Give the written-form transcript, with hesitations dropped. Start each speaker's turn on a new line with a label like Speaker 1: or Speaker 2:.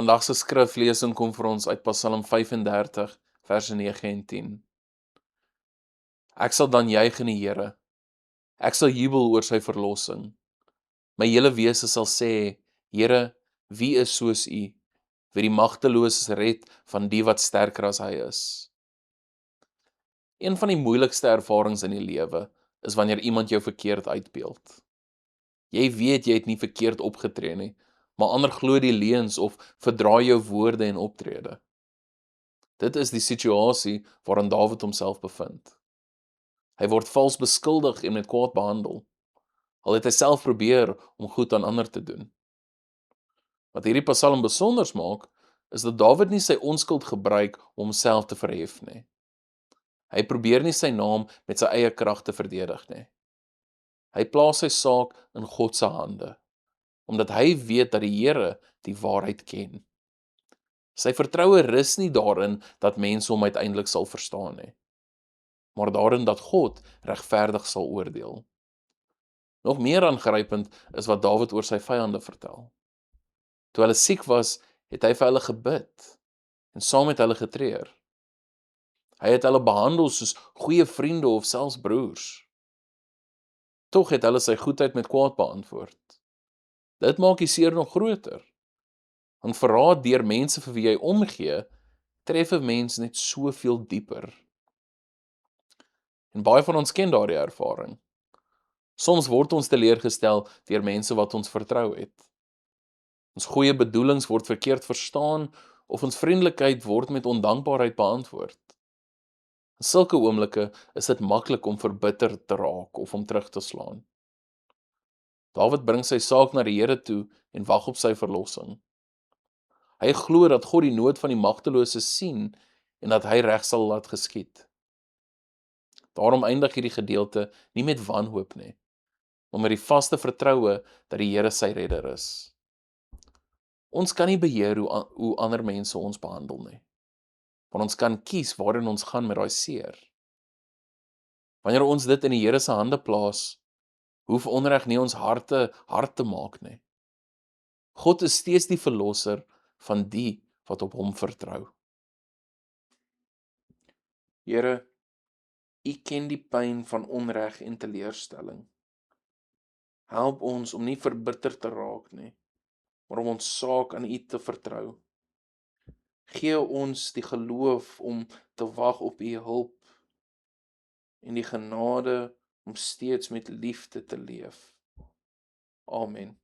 Speaker 1: Vandag se skriflesing kom vir ons uit Psalm 35 verse 9 en 10. Ek sal dan juig in die Here. Ek sal jubel oor sy verlossing. My hele wese sal sê, Here, wie is soos U, wie die magteloses red van die wat sterker as hy is. Een van die moeilikste ervarings in die lewe is wanneer iemand jou verkeerd uitbeeld. Jy weet jy het nie verkeerd opgetree nie, maar ander glo die leuns of verdraai jou woorde en optrede. Dit is die situasie waarin Dawid homself bevind. Hy word vals beskuldig en met kwaad behandel, al het hy self probeer om goed aan ander te doen. Wat hierdie Psalm besonders maak, is dat Dawid nie sy onskuld gebruik om homself te verhef nie. Hy probeer nie sy naam met sy eie krag te verdedig nie. Hy plaas sy saak in God se hande, omdat hy weet dat die Here die waarheid ken. Sy vertroue rus nie daarin dat mense hom uiteindelik sal verstaan nie, maar daarin dat God regverdig sal oordeel. Nog meer aangrypend is wat Dawid oor sy vyande vertel. Toe hulle siek was, het hy vir hulle gebid en saam met hulle getreur. Hy het hulle behandel soos goeie vriende of selfs broers. Tog het hulle sy goedheid met kwaad beantwoord. Dit maak die seer nog groter. Want verraad deur mense vir wie jy omgee, tref 'n mens net soveel dieper. En baie van ons ken daardie ervaring. Soms word ons teleurgestel deur mense wat ons vertrou het. Ons goeie bedoelings word verkeerd verstaan of ons vriendelikheid word met ondankbaarheid beantwoord. In sulke oomblikke is dit maklik om verbitterd te raak of om terug te slaan. Dawid bring sy saak na die Here toe en wag op sy verlossing. Hy glo dat God die nood van die magteloses sien en dat hy reg sal laat geskied. Daarom eindig hierdie gedeelte nie met wanhoop nie, maar met die vaste vertroue dat die Here sy redder is. Ons kan nie beheer hoe ander mense ons behandel nie, maar ons kan kies waarin ons gaan met daai seer. Wanneer ons dit in die Here se hande plaas, hoef onreg nie ons harte hard te maak nie. God is steeds die verlosser van die wat op hom vertrou. Here, U ken die pyn van onreg en teleurstelling. Help ons om nie verbitterd te raak nie, maar om ons saak aan U te vertrou. Gee ons die geloof om te wag op U hulp en die genade om steeds met liefde te leef. Amen.